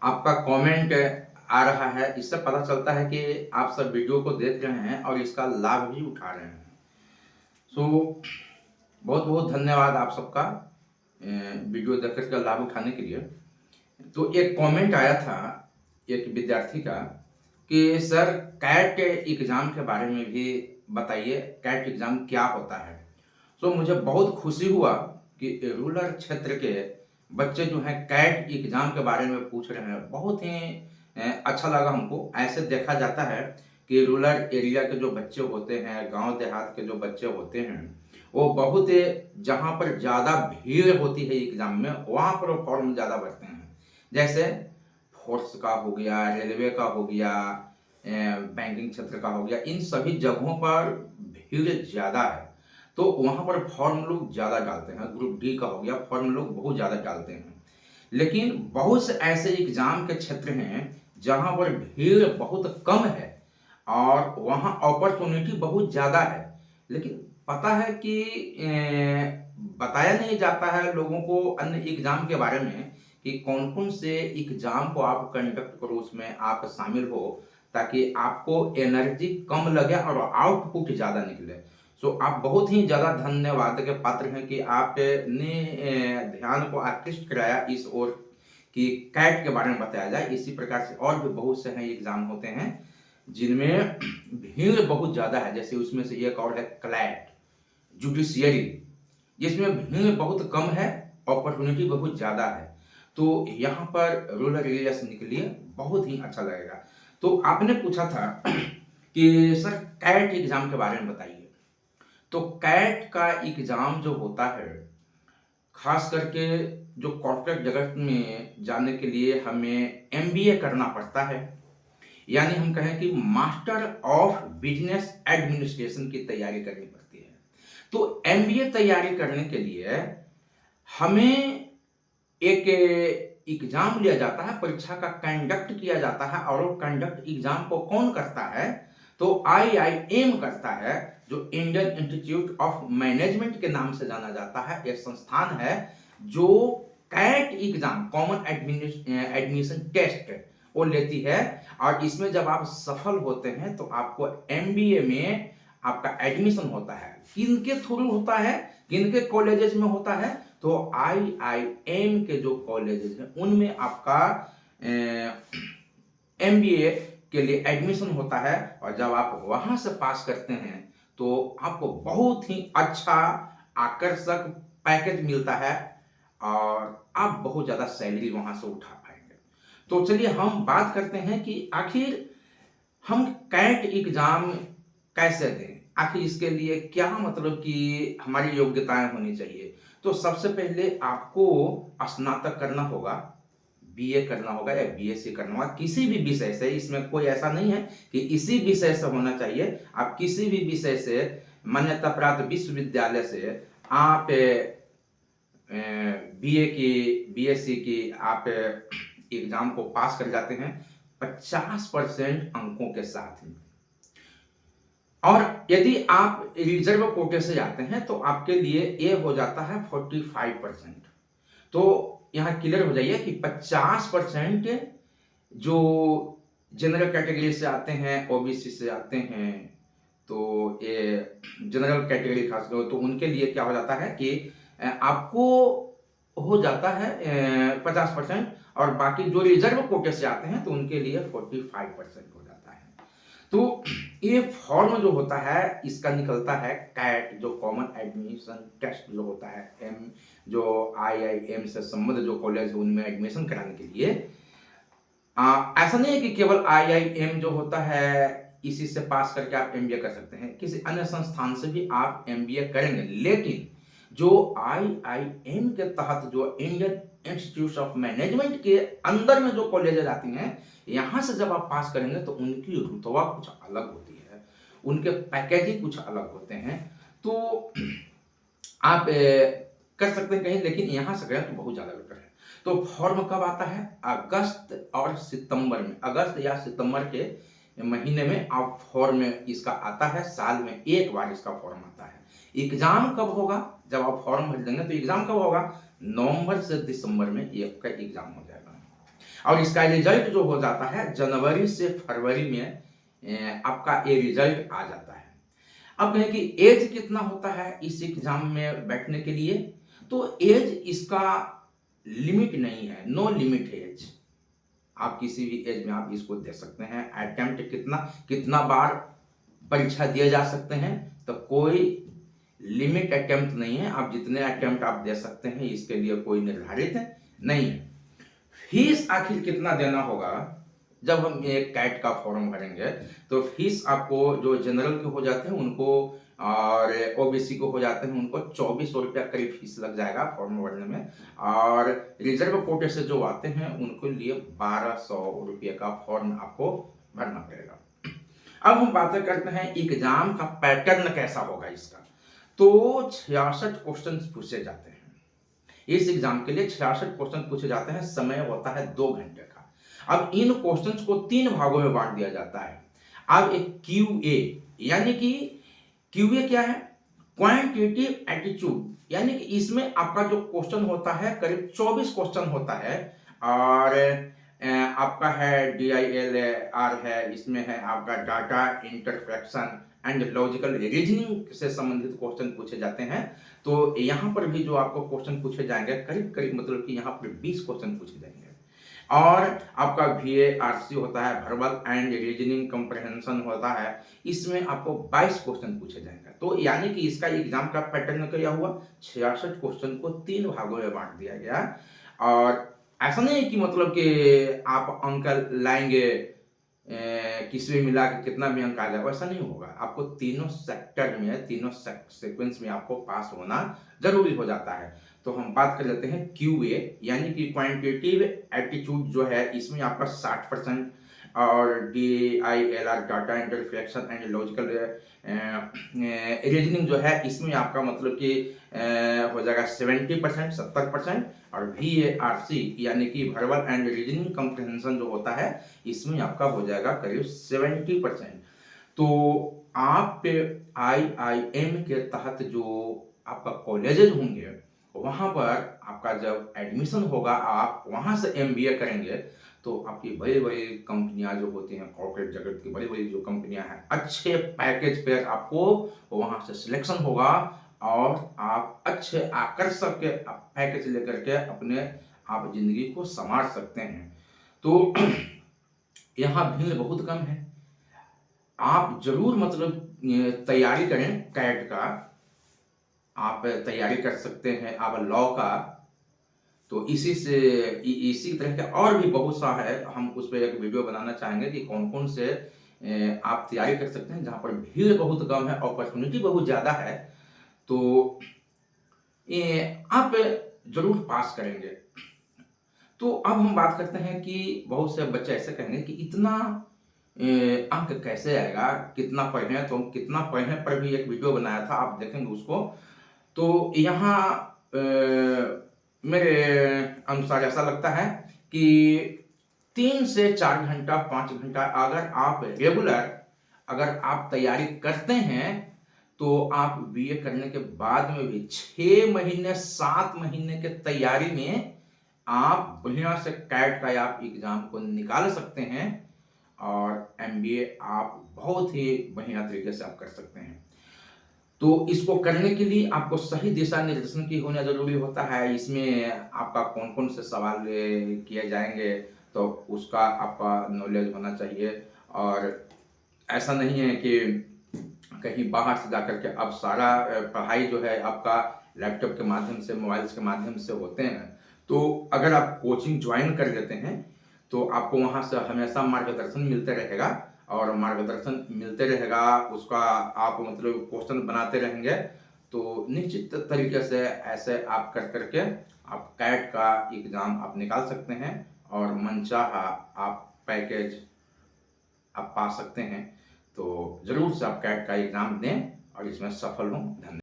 आपका कमेंट आ रहा है, इससे पता चलता है कि आप सब वीडियो को देख रहे हैं और इसका लाभ भी उठा रहे हैं। सो बहुत बहुत धन्यवाद आप सबका वीडियो देख कर लाभ उठाने के लिए। तो एक कमेंट आया था एक विद्यार्थी का कि सर कैट एग्ज़ाम के बारे में भी बताइए, कैट एग्ज़ाम क्या होता है। सो मुझे बहुत खुशी हुआ कि रूरल क्षेत्र के बच्चे जो हैं कैट एग्ज़ाम के बारे में पूछ रहे हैं। बहुत ही अच्छा लगा हमको। ऐसे देखा जाता है कि रूरल एरिया के जो बच्चे होते हैं, गांव देहात के जो बच्चे होते हैं, वो बहुत जहाँ पर ज़्यादा भीड़ होती है एग्ज़ाम में, वहाँ पर वो फॉर्म ज़्यादा भरते हैं। जैसे फोर्स का हो गया, रेलवे का हो गया, बैंकिंग क्षेत्र का हो गया, इन सभी जगहों पर भीड़ ज़्यादा है, तो वहाँ पर फॉर्म लोग ज़्यादा डालते हैं। ग्रुप डी का हो गया, फॉर्म लोग बहुत ज़्यादा डालते हैं। लेकिन बहुत से ऐसे एग्ज़ाम के क्षेत्र हैं जहाँ पर भीड़ बहुत कम है और वहाँ अपॉर्चुनिटी बहुत ज़्यादा है। लेकिन पता है कि बताया नहीं जाता है लोगों को अन्य एग्ज़ाम के बारे में कि कौन-कौन से एग्ज़ाम को आप कंडक्ट करो, उसमें आप शामिल हो, ताकि आपको एनर्जी कम लगे और आउटपुट ज़्यादा निकले। सो आप बहुत ही ज़्यादा धन्यवाद के पात्र हैं कि आपने ध्यान को आकृष्ट कराया इस ओर कि कैट के बारे में बताया जाए। इसी प्रकार से और भी बहुत से हैं एग्ज़ाम होते हैं जिनमें भीड़ बहुत ज़्यादा है। जैसे उसमें से एक और है क्लैट, जुडिशियरी, जिसमें भीड़ बहुत कम है, अपॉर्चुनिटी बहुत ज़्यादा है। तो यहाँ पर रूरल एरिया से निकलिए, बहुत ही अच्छा लगेगा। तो आपने पूछा था कि सर कैट एग्ज़ाम के बारे में बताइए। तो कैट का एग्ज़ाम जो होता है, खास करके जो कॉर्पोरेट जगत में जाने के लिए हमें एमबीए करना पड़ता है, यानी हम कहें कि मास्टर ऑफ बिजनेस एडमिनिस्ट्रेशन की तैयारी करनी पड़ती है। तो एमबीए तैयारी करने के लिए हमें एक एग्जाम लिया जाता है, परीक्षा का कंडक्ट किया जाता है। और वो कंडक्ट एग्जाम को कौन करता है? तो आईआईएम करता है, जो इंडियन इंस्टीट्यूट ऑफ मैनेजमेंट के नाम से जाना जाता है। एक संस्थान है जो CAT exam, common admission test, वो लेती है। और इसमें जब आप सफल होते हैं तो आपको एमबीए में आपका एडमिशन होता है। किनके थ्रू होता है, किनके कॉलेजेस में होता है? तो आईआईएम के जो कॉलेजेस हैं उनमें आपका एमबीए के लिए एडमिशन होता है। और जब आप वहां से पास करते हैं तो आपको बहुत ही अच्छा आकर्षक पैकेज मिलता है और आप बहुत ज्यादा सैलरी वहां से उठा पाएंगे। तो चलिए हम बात करते हैं कि आखिर हम कैट एग्जाम कैसे दें, आखिर इसके लिए क्या मतलब कि हमारी योग्यताएं होनी चाहिए। तो सबसे पहले आपको स्नातक करना होगा, बीए करना होगा या बीएससी करना होगा, किसी भी विषय से। इसमें कोई ऐसा नहीं है कि इसी विषय से होना चाहिए। आप किसी भी विषय से, मान्यता प्राप्त विश्वविद्यालय से आप बीए की, बीएससी की आप एग्जाम को पास कर जाते हैं 50% अंकों के साथ में। और यदि आप रिजर्व कोटे से जाते हैं तो आपके लिए ये हो जाता है 45%। तो यहाँ क्लियर हो जाइए कि 50% जो जनरल कैटेगरी से आते हैं, ओबीसी से आते हैं, तो ये जनरल कैटेगरी खासकर, तो उनके लिए क्या हो जाता है कि आपको हो जाता है 50%। और बाकी जो रिजर्व कोटे से आते हैं तो उनके लिए 45% हो जाता है। तो ये फॉर्म जो होता है इसका निकलता है कैट, जो कॉमन एडमिशन टेस्ट जो होता है, एम जो आईआईएम से संबद्ध जो कॉलेज है उनमें एडमिशन कराने के लिए। ऐसा नहीं है कि केवल आईआईएम जो होता है इसी से पास करके आप एमबीए कर सकते हैं, किसी अन्य संस्थान से भी आप एमबीए करेंगे। लेकिन जो आईआईएम के तहत जो इंडियन इंस्टीट्यूट ऑफ मैनेजमेंट के अंदर में जो कॉलेजेस आती हैं, यहां से जब आप पास करेंगे तो उनकी रुतबा कुछ अलग होती है, उनके पैकेज ही कुछ अलग होते हैं। तो आप कर सकते हैं कहीं, लेकिन यहां से करें तो बहुत ज्यादा बेटर है। तो फॉर्म कब आता है? अगस्त और सितंबर में, अगस्त या सितंबर के महीने में आप फॉर्म इसका आता है। साल में एक बार इसका फॉर्म आता है। एग्जाम कब होगा? जब आप फॉर्म भर देंगे तो एग्जाम कब होगा? नवंबर से दिसंबर में ये आपका एग्जाम हो जाएगा। और इसका रिजल्ट जो हो जाता है जनवरी से फरवरी में आपका ये रिजल्ट आ जाता है। अब कहें कि एज कितना होता है इस एग्जाम में बैठने के लिए, तो एज इसका लिमिट नहीं है, नो लिमिट एज। आप किसी भी एज में आप इसको दे सकते हैं। अटेम्प्ट कितना कितना बार परीक्षा दिए जा सकते हैं, तो कोई लिमिट अटेम्प्ट नहीं है। आप जितने अटेम्प्ट आप दे सकते हैं, इसके लिए कोई निर्धारित नहीं है। फीस आखिर कितना देना होगा, जब हम एक कैट का फॉर्म भरेंगे तो फीस आपको जो जनरल के हो जाते हैं उनको और ओबीसी को हो जाते हैं उनको 2400 रुपया करीब फीस लग जाएगा फॉर्म भरने में, और रिजर्व कोटे से जो आते हैं उनके लिए 1200 रुपये का फॉर्म आपको भरना पड़ेगा। अब हम बातें करते हैं एग्जाम का पैटर्न कैसा होगा इसका। तो 66 क्वेश्चन पूछे जाते हैं इस एग्जाम के लिए। 66 क्वेश्चन पूछे जाते हैं, समय होता है 2 घंटे का। अब इन क्वेश्चंस को 3 भागों में बांट दिया जाता है। अब एक क्यूए, यानी कि क्यूए क्या है, क्वांटिटेटिव एप्टीट्यूड, यानी कि इसमें आपका जो क्वेश्चन होता है करीब 24 क्वेश्चन होता है, और आपका है DILR है, इसमें है आपका data interpretation and logical reasoning से संबंधित क्वेश्चन पूछे जाते हैं। तो यहाँ पर भी जो आपको क्वेश्चन पूछे जाएंगे करीब करीब मतलब कि यहाँ पर 20 क्वेश्चन पूछे जाएंगे। और आपका VARC होता है, वर्बल एंड रीजनिंग कॉम्प्रिहेंशन होता है, इसमें आपको 22 क्वेश्चन पूछे जाएंगे। तो यानी कि इसका एग्जाम का पैटर्न क्या हुआ, 66 क्वेश्चन को 3 भागों में बांट दिया गया। और ऐसा नहीं है कि मतलब कि आप अंक लाएंगे किसी भी मिला के कितना भी अंक आ जाए, वैसा नहीं होगा। आपको तीनों सेक्टर में, तीनों सीक्वेंस में आपको पास होना जरूरी हो जाता है। तो हम बात कर लेते हैं QA, यानी कि क्वांटिटेटिव एप्टीट्यूड जो है, इसमें आपका 60%, और DILR data interpretation and logical reasoning जो है, इसमें आपका मतलब कि हो जाएगा 70%, 70%, और VARC यानी कि वर्बल एंड रीजनिंग कॉम्प्रिहेंशन जो होता है, इसमें आपका हो जाएगा करीब 70%। तो आप IIM के तहत जो आपका कॉलेजेज होंगे, वहां पर आपका जब एडमिशन होगा, आप वहां से MBA करेंगे, तो आपकी बड़ी बड़ी कंपनियां जो होती हैं, कॉर्पोरेट जगत की बड़ी बड़ी जो कंपनियां हैं, अच्छे पैकेज पे आपको वहां से सिलेक्शन होगा, और आप अच्छे आकर्षक के पैकेज लेकर के अपने आप जिंदगी को संवार सकते हैं। तो यहाँ भीड़ बहुत कम है। आप जरूर मतलब तैयारी करें कैट का, आप तैयारी कर सकते हैं, आप लॉ का, तो इसी तरह के और भी बहुत सा है। हम उस पर एक वीडियो बनाना चाहेंगे कि कौन कौन से आप तैयारी कर सकते हैं जहां पर भीड़ बहुत कम है, अपॉर्चुनिटी बहुत ज्यादा है, तो आप जरूर पास करेंगे। तो अब हम बात करते हैं कि बहुत से बच्चे ऐसे कहेंगे कि इतना अंक कैसे आएगा, कितना पढ़े, तो हम कितना पढ़े पर भी एक वीडियो बनाया था, आप देखेंगे उसको। तो यहाँ मेरे अनुसार ऐसा लगता है कि 3 से 4 घंटा, 5 घंटा अगर आप रेगुलर अगर आप तैयारी करते हैं, तो आप BA करने के बाद में भी 6 महीने 7 महीने के तैयारी में आप बढ़िया से कैट का आप एग्जाम को निकाल सकते हैं, और MBA आप बहुत ही बढ़िया तरीके से आप कर सकते हैं। तो इसको करने के लिए आपको सही दिशा निर्देशन की होना जरूरी होता है। इसमें आपका कौन कौन से सवाल किए जाएंगे, तो उसका आपका नॉलेज होना चाहिए। और ऐसा नहीं है कि कहीं बाहर से जाकर के अब सारा पढ़ाई जो है आपका लैपटॉप के माध्यम से, मोबाइल्स के माध्यम से होते हैं। तो अगर आप कोचिंग ज्वाइन कर लेते हैं, तो आपको वहां से हमेशा मार्गदर्शन मिलते रहेगा, और मार्गदर्शन मिलते रहेगा, उसका आप मतलब क्वेश्चन बनाते रहेंगे, तो निश्चित तरीके से ऐसे आप कर करके आप कैट का एग्जाम आप निकाल सकते हैं, और मनचाहा आप पैकेज आप पा सकते हैं। तो जरूर से आप कैट का एग्जाम दें और इसमें सफल हों। धन्यवाद।